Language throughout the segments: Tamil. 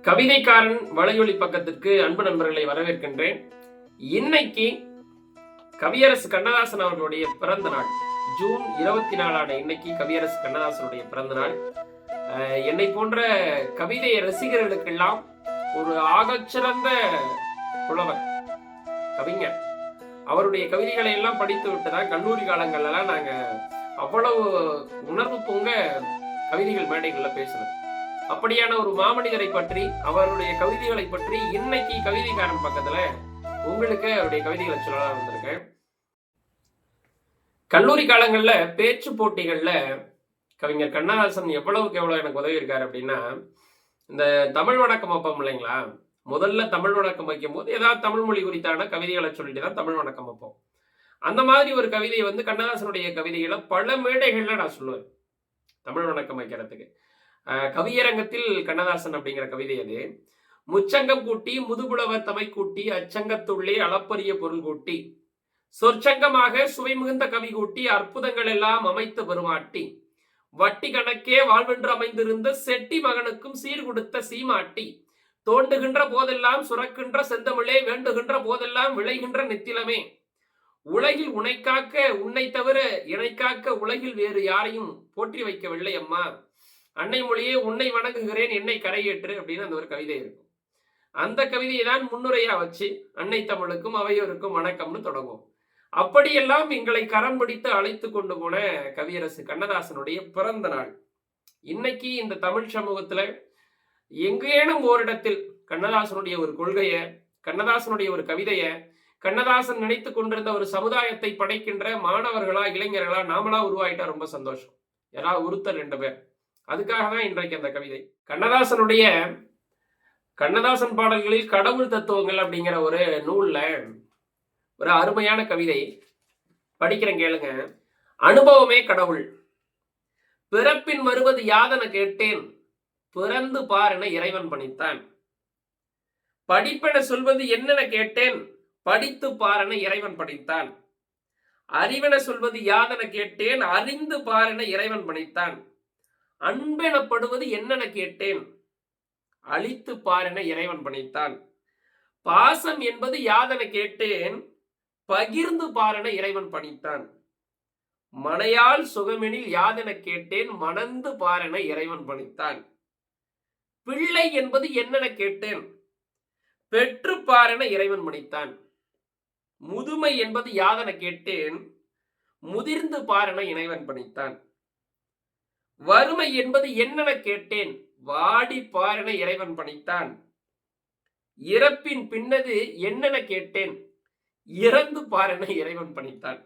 கவிதைக்காரன் வலையொலி பக்கத்திற்கு அன்பு நண்பர்களை வரவேற்கின்றேன். இன்னைக்கு கவியரசு கண்ணதாசன் அவர்களுடைய பிறந்த நாள். ஜூன் 24 இன்னைக்கு கவியரசு கண்ணதாசனுடைய பிறந்த நாள். என்னை போன்ற கவிதை ரசிகர்களுக்கெல்லாம் ஒரு ஆகச்சிறந்த புலவர், கவிஞர். அவருடைய கவிதைகளை எல்லாம் படித்து விட்டுதான் கல்லூரி காலங்கள்லாம் நாங்க அவ்வளவு உணர்வு பொங்க கவிதைகள் மேடைகள்ல பேசுறது. அப்படியான ஒரு மாமனிதரை பற்றி, அவருடைய கவிதைகளை பற்றி இன்னைக்கு கவிதைக்காரன் பக்கத்துல உங்களுக்கு அவருடைய கவிதைகளை சொல்லலாம் வந்திருக்கேன். கல்லூரி காலங்கள்ல பேச்சு போட்டிகள்ல கவிஞர் கண்ணதாசன் எவ்வளவுக்கு எவ்வளவு எனக்கு உதவி இருக்காரு அப்படின்னா, இந்த தமிழ் வணக்கம் வைப்போம் இல்லைங்களா, முதல்ல தமிழ் வணக்கம் வைக்கும் போது ஏதாவது தமிழ் மொழி குறித்தான கவிதைகளை சொல்லிட்டு தான் தமிழ் வணக்கம் வைப்போம். அந்த மாதிரி ஒரு கவிதையை கண்ணதாசனுடைய கவிதைகளை பல மேடைகள்ல நான் சொல்லுவேன் தமிழ் வணக்கம் வைக்கிறதுக்கு. கவியரங்கத்தில் கண்ணதாசன் அப்படிங்கிற கவிதை அது. முச்சங்கம் கூட்டி முதுபுலவர் தமை கூட்டி அச்சங்கத்துள்ளே அளப்பரிய பொருள் கூட்டி சொற்சங்கமாக சுவை மிகுந்த கவி கூட்டி அற்புதங்கள் எல்லாம் அமைத்து பெருமாட்டி வட்டி கணக்கே வாழ்வென்று அமைந்திருந்த செட்டி மகனுக்கும் சீர் கொடுத்த சீமாட்டி தோண்டுகின்ற போதெல்லாம் சுரக்கின்ற செந்தமிழே வேண்டுகின்ற போதெல்லாம் விளைகின்ற நெத்திலமே உலகில் உன்னை காக்க உன்னை தவிர இணை காக்க உலகில் வேறு யாரையும் போற்றி வைக்கவில்லை அம்மா, அன்னை மொழியே உன்னை வணங்குகிறேன் என்னை கரையேற்று அப்படின்னு அந்த ஒரு கவிதை இருக்கும். அந்த கவிதையை தான் முன்னுரையா வச்சு அன்னை தமிழுக்கும் அவையோருக்கும் வணக்கம்னு தொடங்கும். அப்படியெல்லாம் எங்களை கரம் பிடித்து அழைத்து கொண்டு போன கவியரசு கண்ணதாசனுடைய பிறந்த நாள். இன்னைக்கு இந்த தமிழ் சமூகத்துல எங்கேனும் ஓரிடத்தில் கண்ணதாசனுடைய ஒரு கொள்கைய, கண்ணதாசனுடைய ஒரு கவிதைய, கண்ணதாசன் நினைத்து கொண்டிருந்த ஒரு சமுதாயத்தை படைக்கின்ற மாணவர்களா இளைஞர்களா நாமளா உருவாயிட்டா ரொம்ப சந்தோஷம். யாராவது ஒருத்தர் 2 பேர். அதுக்காக தான் இன்றைக்கு அந்த கவிதை. கண்ணதாசன் பாடல்களில் கடவுள் தத்துவங்கள் அப்படிங்கிற ஒரு நூல்ல ஒரு அருமையான கவிதை படிக்கிறேன், கேளுங்க. அனுபவமே கடவுள், பிறப்பின் வருவது யாதென கேட்டேன், பிறந்து பார் என இறைவன் பணித்தான். படிப்பென சொல்வது என்னென கேட்டேன், படித்து பார் என இறைவன் பணித்தான். அறிவென சொல்வது யாதென கேட்டேன், அறிந்து பார் என இறைவன் பணித்தான். அன்பெனப்படுவது என்னென கேட்டேன், அழித்து பார் என இறைவன் பணித்தான். பாசம் என்பது யாதென கேட்டேன், பகிர்ந்து பார் என இறைவன் பணித்தான். மனையால் சுகமெனில் யாதென கேட்டேன், மணந்து பார் என இறைவன் பணித்தான். பிள்ளை என்பது என்னென கேட்டேன், பெற்று பார் என இறைவன் பணித்தான். முதுமை என்பது யாதென கேட்டேன், முதிர்ந்து பார் என இறைவன் பணித்தான். வறுமை என்பது என்னென கேட்டேன், வாடி பார் என இறைவன் பணித்தான். இறப்பின் பின்னது என்னென கேட்டேன், இறந்து பார் என இறைவன் பணித்தான்.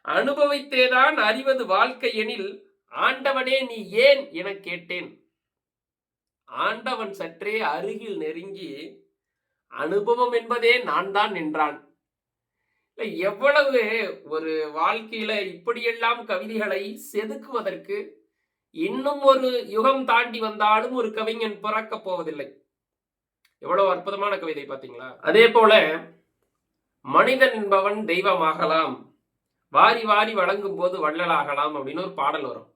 அனுபவித்தேதான் அறிவது வாழ்க்கை எனில் ஆண்டவனே நீ ஏன் என கேட்டேன். ஆண்டவன் சற்றே அருகில் நெருங்கி அனுபவம் என்பதே நான் தான் என்றான். எவ்வளவு ஒரு வாழ்க்கையில இப்படியெல்லாம் கவிதைகளை செதுக்குவதற்கு இன்னும் ஒரு யுகம் தாண்டி வந்தாலும் ஒரு கவிஞன் பிறக்க போவதில்லை. எவ்வளவு அற்புதமான கவிதை பாத்தீங்களா? அதே போல மனிதன் என்பவன் தெய்வமாகலாம், வாரி வாரி வழங்கும் போது வள்ளலாகலாம் அப்படின்னு ஒரு பாடல் வரும்.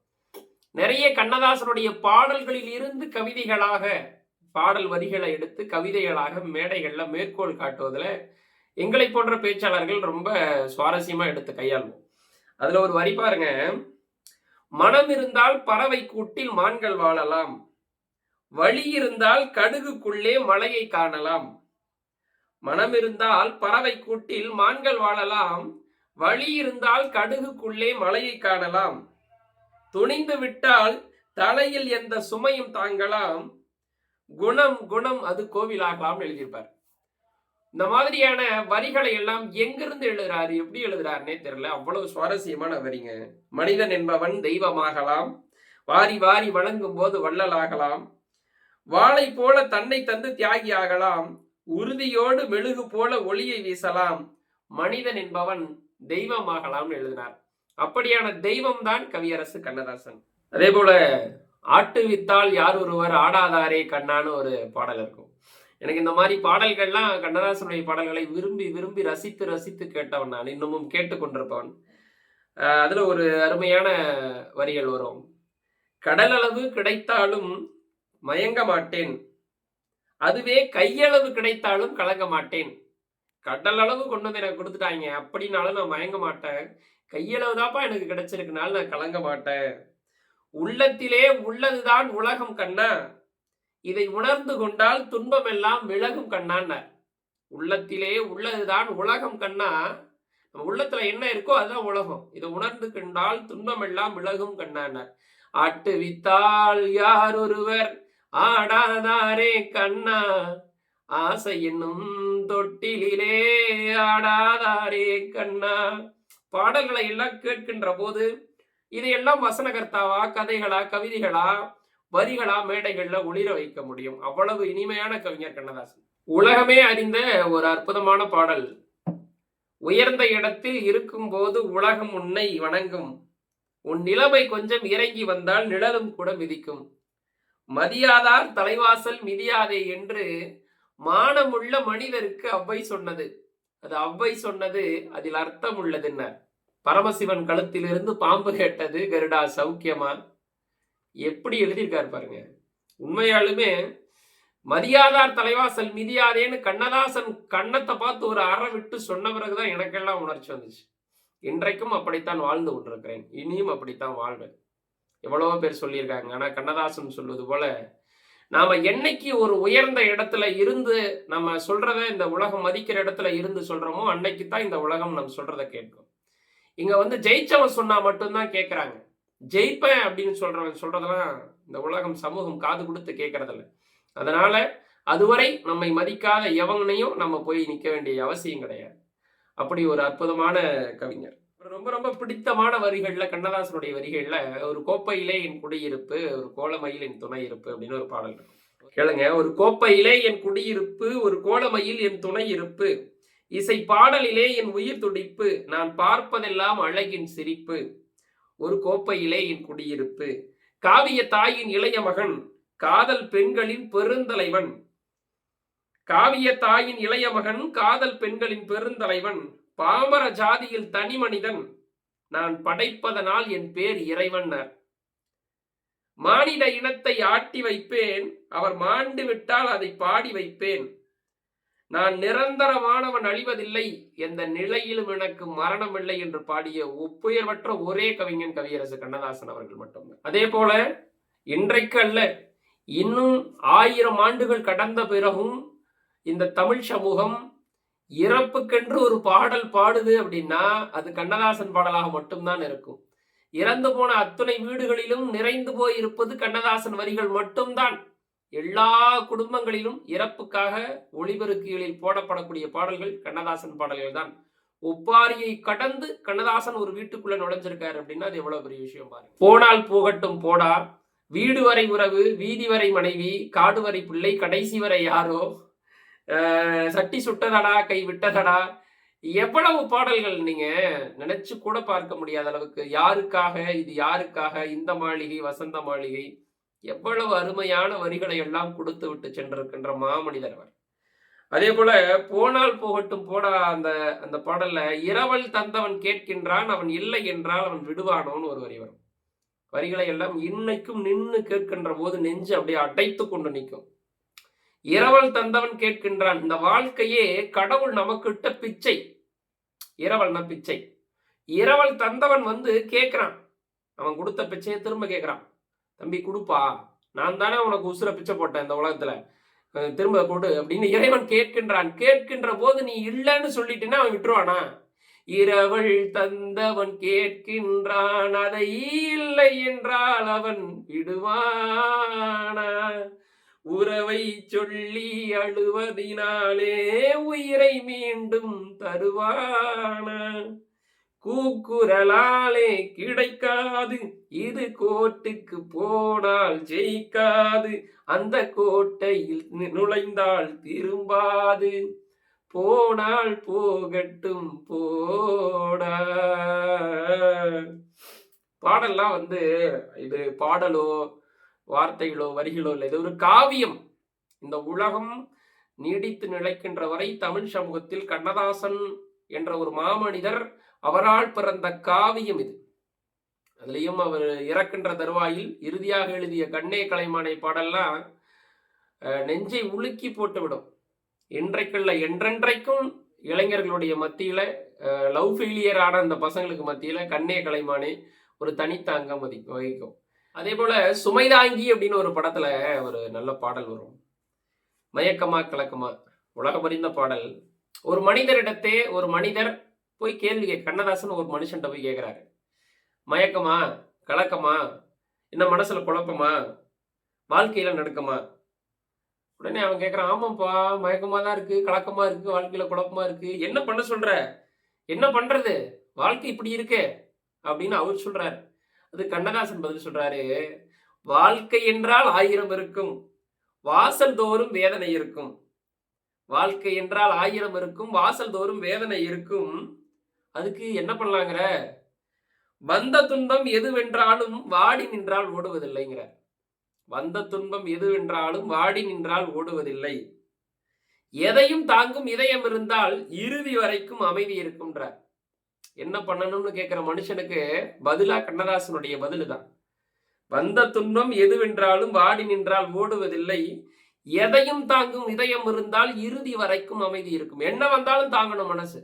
நிறைய கண்ணதாசனுடைய பாடல்களில் இருந்து கவிதைகளாக பாடல் வரிகளை எடுத்து கவிதைகளாக மேடைகள்ல மேற்கோள் காட்டுவதில் எங்களை போன்ற பேச்சாளர்கள் ரொம்ப சுவாரஸ்யமா எடுத்து கையாள்வோம். அதுல ஒரு வரி பாருங்க. மனம் இருந்தால் பறவை கூட்டில் மான்கள் வாழலாம், வழி இருந்தால் கடுகுக்குள்ளே மலையை காணலாம். மனம் இருந்தால் பறவை கூட்டில் மான்கள் வாழலாம், வழி இருந்தால் கடுகுக்குள்ளே மலையை காணலாம். துணிந்து விட்டால் தலையில் எந்த சுமையும் தாங்கலாம், குணம் குணம் அது கோவிலாகலாம் எழுதியிருப்பார். இந்த மாதிரியான வரிகளை எல்லாம் எங்கிருந்து எழுதுறாரு, எப்படி எழுதுறாருன்னே தெரியல. அவ்வளவு சுவாரஸ்யமான வரிங்க. மனிதன் என்பவன் தெய்வமாகலாம், வாரி வாரி வணங்கும் போது வள்ளலாகலாம், வாளை போல தன்னை தந்து தியாகி ஆகலாம், உறுதியோடு மெழுகு போல ஒளியை வீசலாம், மனிதன் என்பவன் தெய்வமாகலாம் எழுதினார். அப்படியான தெய்வம் தான் கவியரசு கண்ணதாசன். அதே போல ஆட்டுவித்தால் யார் ஒருவர் ஆடாதாரே கண்ணான்னு ஒரு பாடல் இருக்கும். எனக்கு இந்த மாதிரி பாடல்கள்லாம், கண்ணதாசனுடைய பாடல்களை விரும்பி விரும்பி ரசித்து ரசித்து கேட்டவன் நான், இன்னமும் கேட்டுக்கொண்டிருப்பவன். அதுல ஒரு அருமையான வரிகள் வரும். கடலளவு கிடைத்தாலும் மயங்க மாட்டேன், அதுவே கையளவு கிடைத்தாலும் கலங்க மாட்டேன். கடல் அளவு கொண்டு வந்து எனக்கு கொடுத்துட்டாங்க அப்படின்னாலும் நான் மயங்க மாட்டேன். கையளவு தான்ப்பா எனக்கு கிடைச்சிருக்குனாலும் நான் கலங்க மாட்டேன். உள்ளத்திலே உள்ளதுதான் உலகம் கண்ணா, இதை உணர்ந்து கொண்டால் துன்பம் எல்லாம் விலகும் கண்ணான்னார். உள்ளத்திலே உள்ளதுதான் உலகம் கண்ணா, நம்ம உள்ளத்துல என்ன இருக்கோ அதுதான் உலகம். இதை உணர்ந்து கொண்டால் துன்பம் எல்லாம் விலகும் கண்ணான்னார். ஆட்டுவித்தால் யார் ஒருவர் ஆடாதாரே கண்ணா, ஆசை என்னும் தொட்டிலே ஆடாதாரே கண்ணா. பாடல்களை எல்லாம் கேட்கின்ற போது இதையெல்லாம் வசனகர்த்தாவா, கதைகளா, கவிதைகளா, வரிகளா மேடைகள்ல ஒளிர வைக்க முடியும். அவ்வளவு இனிமையான கவிஞர் கண்ணதாசன். உலகமே அறிந்த ஒரு அற்புதமான பாடல். உயர்ந்த இடத்தில் இருக்கும் போது உலகம் உன்னை வணங்கும், உன் நிலைமை கொஞ்சம் இறங்கி வந்தால் நிழலும் கூட மிதிக்கும், மதியாதார் தலைவாசல் மிதியாதே என்று மானமுள்ள மனிதருக்கு அவ்வை சொன்னது. அது அவ்வை சொன்னது, அதில் அர்த்தம் உள்ளதுன்னார். பரமசிவன் கழுத்திலிருந்து பாம்பு கேட்டது கருடா சௌக்கியமா. எப்படி எழுதியிருக்காரு பாருங்க. உண்மையாலுமே மதியாதார் தலைவாசல் மிதியாதேன்னு கண்ணதாசன் கண்ணத்தை பார்த்து ஒரு அற விட்டு சொன்ன பிறகுதான் எனக்கெல்லாம் உணர்ச்சி வந்துச்சு. இன்றைக்கும் அப்படித்தான் வாழ்ந்து கொண்டிருக்கிறேன், இனியும் அப்படித்தான் வாழ்வேன். எவ்வளவோ பேர் சொல்லியிருக்காங்க. ஆனா கண்ணதாசன் சொல்வது போல நாம என்னைக்கு ஒரு உயர்ந்த இடத்துல இருந்து நம்ம சொல்றத இந்த உலகம் மதிக்கிற இடத்துல இருந்து சொல்றோமோ அன்னைக்கு தான் இந்த உலகம் நம்ம சொல்றத கேட்கும். இங்க வந்து ஜெயிச்சவன் சொன்னா மட்டும்தான் கேட்கறாங்க. ஜெயிப்பேன் அப்படின்னு சொல்றவன் சொல்றதெல்லாம் இந்த உலகம் சமூகம் காது கொடுத்து கேட்கறதில்ல. அதனால அதுவரை நம்மை மதிக்காத எவனையும் நம்ம போய் நிக்க வேண்டிய அவசியம் கிடையாது. அப்படி ஒரு அற்புதமான கவிஞர். ரொம்ப ரொம்ப பிடித்தமான வரிகள்ல கண்ணதாசனுடைய வரிகள்ல ஒரு கோப்பையிலே என் குடியிருப்பு, ஒரு கோலமையில் என் துணை இருப்பு அப்படின்னு ஒரு பாடல் இருக்கும். கேளுங்க. ஒரு கோப்பையிலே என் குடியிருப்பு, ஒரு கோலமையில் என் துணை இருப்பு, இசை பாடலிலே என் உயிர் துடிப்பு, நான் பார்ப்பதெல்லாம் அழகின் சிரிப்பு, ஒரு கோப்பையிலே என் குடியிருப்பு, காவிய தாயின் இளைய மகன், காதல் பெண்களின் பெருந்தலைவன், காவிய தாயின் இளைய மகன், காதல் பெண்களின் பெருந்தலைவன், பாமர ஜாதியில் தனி மனிதன், நான் படைப்பதனால் என் பேர் இறைவன். மானிட இனத்தை ஆட்டி வைப்பேன், அவர் மாண்டு விட்டால் அதை பாடி வைப்பேன், நான் நிரந்தரமானவன் அழிவதில்லை, எந்த நிலையிலும் எனக்கு மரணம் இல்லை என்று பாடிய ஒப்புயர்வற்ற ஒரே கவிஞன் கவியரசு கண்ணதாசன் அவர்கள் மட்டும்தான். அதே போல இன்றைக்கு அல்ல, இன்னும் 1000 ஆண்டுகள் கடந்த பிறகும் இந்த தமிழ் சமூகம் இறப்புக்கென்று ஒரு பாடல் பாடுது அப்படின்னா அது கண்ணதாசன் பாடலாக மட்டும்தான் இருக்கும். இறந்து போன அத்துணை வீடுகளிலும் நிறைந்து போய் இருப்பது கண்ணதாசன் வரிகள் மட்டும்தான். எல்லா குடும்பங்களிலும் இறப்புக்காக ஒளிபெருக்கிகளில் போடப்படக்கூடிய பாடல்கள் கண்ணதாசன் பாடல்கள் தான். ஒப்பாரியை கடந்து கண்ணதாசன் ஒரு வீட்டுக்குள்ள நுழைஞ்சிருக்காரு அப்படின்னா அது எவ்வளவு பெரிய விஷயம் பாருங்க. போனால் போகட்டும் போடா, வீடு வரை உறவு, வீதி வரை மனைவி, காடு வரை பிள்ளை, கடைசி வரை யாரோ, சட்டி சுட்டதடா கை விட்டதடா, எவ்வளவு பாடல்கள் நீங்க நினைச்சு கூட பார்க்க முடியாத அளவுக்கு. யாருக்காக, இது யாருக்காக, இந்த மாளிகை வசந்த மாளிகை, எவ்வளவு அருமையான வரிகளை எல்லாம் கொடுத்து விட்டு சென்றிருக்கின்ற மாமனிதர் அவர். அதே போல போனால் போகட்டும் போடா அந்த அந்த பாடல்ல இரவல் தந்தவன் கேட்கின்றான், அவன் இல்லை என்றால் அவன் விடுவானோன்னு ஒரு வரி வரும். வரிகளை எல்லாம் இன்னைக்கும் நின்று கேட்கின்ற போது நெஞ்சு அப்படியே அடைத்து கொண்டு நிற்கும். இரவல் தந்தவன் கேட்கின்றான். இந்த வாழ்க்கையே கடவுள் நமக்கிட்ட பிச்சை. இரவல்னா பிச்சை. இரவல் தந்தவன் வந்து கேட்கிறான், அவன் கொடுத்த பிச்சையை திரும்ப கேட்கிறான். தம்பி கொடுப்பா, நான் தானே உனக்கு உசுர பிச்சை போட்டேன் இந்த உலகத்துல, திரும்ப கொடு அப்படின்னு இறைவன் கேட்கின்றான். கேட்கின்ற போது நீ இல்லைன்னு சொல்லிட்டேன்னா அவன் விட்டுருவானா? இரவல் தந்தவன் கேட்கின்றான், அதை இல்லை என்றால் அவன் விடுவானா? உறவை சொல்லி அழுவதினாலே உயிரை மீண்டும் தருவானா? கூக்குரலாலே கிடைக்காது, இது கோர்ட்டுக்கு போனால் ஜெயிக்காது, அந்த கோட்டையில் நுழைந்தால் திரும்பாது, போனால் போகட்டும் போடா. பாடல்லாம் வந்து இது பாடலோ வார்த்தைகளோ வரிகளோ இல்லை, இது ஒரு காவியம். இந்த உலகம் நீடித்து நிலைக்கின்ற வரை தமிழ் சமூகத்தில் கண்ணதாசன் என்ற ஒரு மாமனிதர், அவரால் பிறந்த காவியம் இது. அதுலேயும் அவர் இறக்கின்ற தருவாயில் இறுதியாக எழுதிய கண்ணே கலைமானை பாடல்லாம் நெஞ்சை உலுக்கி போட்டுவிடும். இன்றைக்குள்ள என்றென்றைக்கும் இளைஞர்களுடைய மத்தியில லவ் ஃபெயிலியர் ஆன அந்த பசங்களுக்கு மத்தியில கண்ணே கலைமானே ஒரு தனித்த அங்கம் வகிக்கும். அதே போல சுமைதாங்கி அப்படின்னு ஒரு படத்துல ஒரு நல்ல பாடல் வரும். மயக்கமா கலக்கமா, உலகமறிந்த பாடல். ஒரு மனிதரிடத்தே ஒரு மனிதர் போய் கேள்வி கண்ணதாசன் ஒரு மனுஷன்ட்ட போய் கேட்கிறாரு, மயக்கமா கலக்கமா, என்ன மனசுல குழப்பமா, வாழ்க்கையில நடுக்கமா? உடனே அவன் கேட்கறான், ஆமாப்பா மயக்கமா தான் இருக்கு, கலக்கமா இருக்கு, வாழ்க்கையில குழப்பமா இருக்கு, என்ன பண்ண சொல்ற, என்ன பண்றது, வாழ்க்கை இப்படி இருக்கு அப்படின்னு அவர் சொல்றாரு. அது கண்ணதாசன் பதில் சொல்றாரு, வாழ்க்கை என்றால் 1000 இருக்கும், வாசல் தோறும் வேதனை இருக்கும். வாழ்க்கை என்றால் 1000 இருக்கும், வாசல் தோறும் வேதனை இருக்கும். அதுக்கு என்ன பண்ணலாங்கிற, வந்த துன்பம் எதுவென்றாலும் வாடி நின்றால் ஓடுவதில்லைங்கிற. வந்த துன்பம் எதுவென்றாலும் வாடி நின்றால் ஓடுவதில்லை. எதையும் தாங்கும் இதயம் இருந்தால் இறுதி வரைக்கும் அமைதி இருக்கும்ன்றார். என்ன பண்ணணும்னு கேட்கிற மனுஷனுக்கு பதிலா கண்ணதாசனுடைய பதில் தான். வந்த துன்பம் எதுவென்றாலும் வாடி நின்றால் ஓடுவதில்லை, எதையும் தாங்கும் இதயம் இருந்தால் இறுதி வரைக்கும் அமைதி இருக்கும். என்ன வந்தாலும் தாங்கணும் மனசு,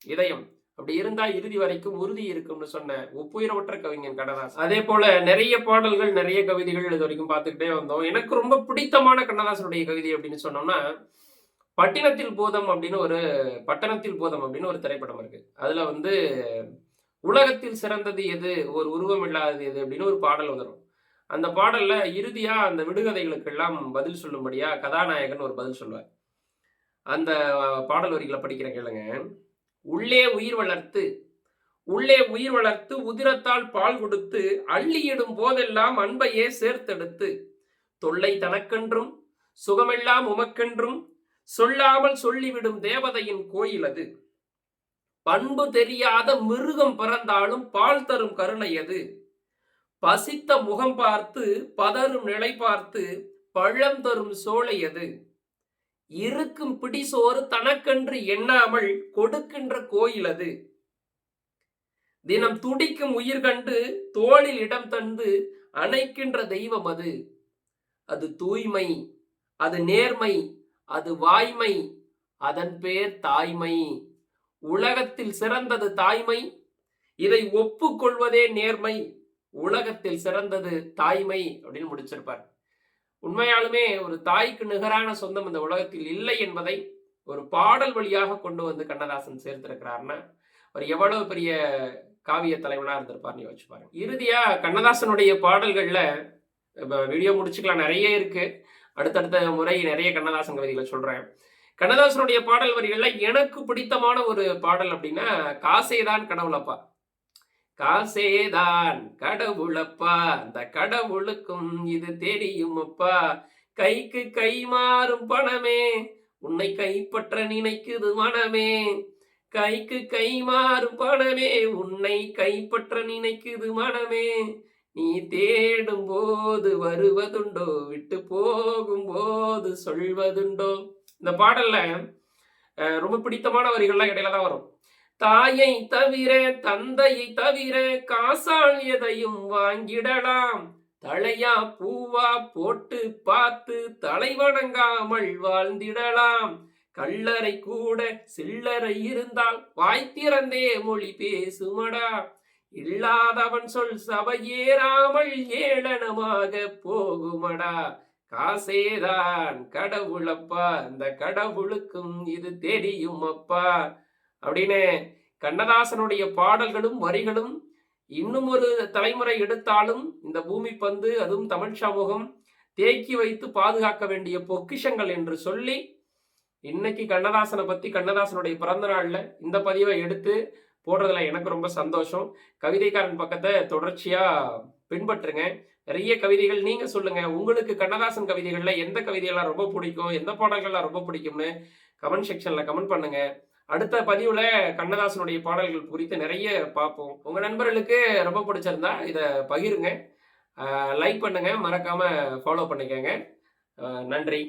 இதயம். அப்படி இருந்தா இறுதி வரைக்கும் உறுதி இருக்கும்னு சொன்ன ஒப்புயர்வற்ற கவிஞன் கண்ணதாசன். அதே போல நிறைய பாடல்கள், நிறைய கவிதைகள் இது வரைக்கும் பார்த்துக்கிட்டே வந்தோம். எனக்கு ரொம்ப பிடித்தமான கண்ணதாசனுடைய கவிதை அப்படின்னு சொன்னோம்னா, பட்டணத்தில் போதம் அப்படின்னு ஒரு திரைப்படம் இருக்கு. அதுல உலகத்தில் சிறந்தது எது, ஒரு உருவம் இல்லாதது எது அப்படின்னு ஒரு பாடல் வந்துடும். அந்த பாடல்ல இறுதியா அந்த விடுகதைகளுக்கு எல்லாம் பதில் சொல்லும்படியா கதாநாயகன் ஒரு பதில் சொல்லுவார். அந்த பாடல் வரிகளை படிக்கிற கேளுங்க. உள்ளே உயிர் வளர்த்து உதிரத்தால் பால் கொடுத்து அள்ளியிடும் போதெல்லாம் அன்பையே சேர்த்தெடுத்து தொல்லை தனக்கென்றும் சுகமெல்லாம் உமக்கென்றும் சொல்லாமல் சொல்லிவிடும் தேவதையின் கோயில் அது. பண்பு தெரியாத மிருகம் பிறந்தாலும் பால் தரும் கருணை அது. பசித்த முகம் பார்த்து பதறும் நிலை பார்த்து பழம் தரும் சோலை அது. இருக்கும் பிடிசோறு தனக்கென்று எண்ணாமல் கொடுக்கின்ற கோயில் அது. தினம் துடிக்கும் உயிர் கண்டு தோளில் இடம் தந்து அணைக்கின்ற தெய்வம் அது. அது தூய்மை, அது நேர்மை, அது வாய்மை, அதன் பேர் தாய்மை. உலகத்தில் சிறந்தது தாய்மை, இதை ஒப்புக்கொள்வதே நேர்மை. உலகத்தில் சிறந்தது தாய்மை அப்படின்னு முடிச்சிருப்பார். உண்மையாலுமே ஒரு தாய்க்கு நிகரான சொந்தம் இந்த உலகத்தில் இல்லை என்பதை ஒரு பாடல் வழியாக கொண்டு வந்து கண்ணதாசன் சேர்த்திருக்கிறார்னா அவர் எவ்வளவு பெரிய காவிய தலைவனா இருந்திருப்பார்னு யோசிச்சு பாருங்க. இறுதியா கண்ணதாசனுடைய பாடல்கள்ல வீடியோ முடிச்சுக்கலாம், நிறைய இருக்கு. அடுத்தடுத்த முறை நிறைய கண்ணதாசன் கவிதைகளை சொல்றேன். கண்ணதாசனுடைய பாடல் வரிகள்ல எனக்கு பிடித்தமான ஒரு பாடல் அப்படின்னா, காசேதான் கடவுளப்பா. காசேதான் கடவுளப்பா, அந்த கடவுளுக்கும் இது தெரியும் அப்பா. கைக்கு கை மாறும் பணமே, உன்னை கைப்பற்ற நினைக்குது மனமே. கைக்கு கை மாறும் பணமே, உன்னை கைப்பற்ற நினைக்குது மனமே. நீ தேடும் போது வருவதுண்டோ, விட்டு போகும் போது சொல்வதுண்டோ. இந்த பாடல்ல ரொம்ப பிடித்தமான வரிகள்லாம் இடையில தான் வரும். தாயை தவிர தந்தையை தவிர காசால் எதையும் வாங்கிடலாம். தலையா பூவா போட்டு பார்த்து தலை வணங்காமல் வாழ்ந்திடலாம். கல்லறை கூட சில்லறை இருந்தால் வாய்த்திறந்தே மொழி பேசுமடா. இல்லாதவன் சொல் சபையேறாமல் ஏளனமாக போகுமடா. காசேதான் கடவுளப்பா, அந்த கடவுளுக்கும் இது தெரியும் அப்பா அப்படின்னு கண்ணதாசனுடைய பாடல்களும் வரிகளும் இன்னும் ஒரு தலைமுறை எடுத்தாலும் இந்த பூமி பந்து, அதுவும் தமிழ் சமூகம் தேக்கி வைத்து பாதுகாக்க வேண்டிய பொக்கிஷங்கள் என்று சொல்லி, இன்னைக்கு கண்ணதாசனை பத்தி கண்ணதாசனுடைய பிறந்த நாள்ல இந்த பதிவை எடுத்து போடுறதுல எனக்கு ரொம்ப சந்தோஷம். கவிதைக்காரன் பக்கத்தை தொடர்ச்சியா பின்பற்றுங்க. நிறைய கவிதைகள் நீங்க சொல்லுங்க. உங்களுக்கு கண்ணதாசன் கவிதைகள்ல எந்த கவிதையெல்லாம் ரொம்ப பிடிக்கும், எந்த பாடல்கள்லாம் ரொம்ப பிடிக்கும்னு கமெண்ட் செக்ஷன்ல கமெண்ட் பண்ணுங்க. அடுத்த பதிவுல கண்ணதாசனுடைய பாடல்கள் குறித்து நிறைய பார்ப்போம். உங்க நண்பர்களுக்கு ரொம்ப பிடிச்சிருந்தா இதை பகிருங்க, லைக் பண்ணுங்க, மறக்காம ஃபாலோ பண்ணிக்கங்க. நன்றி.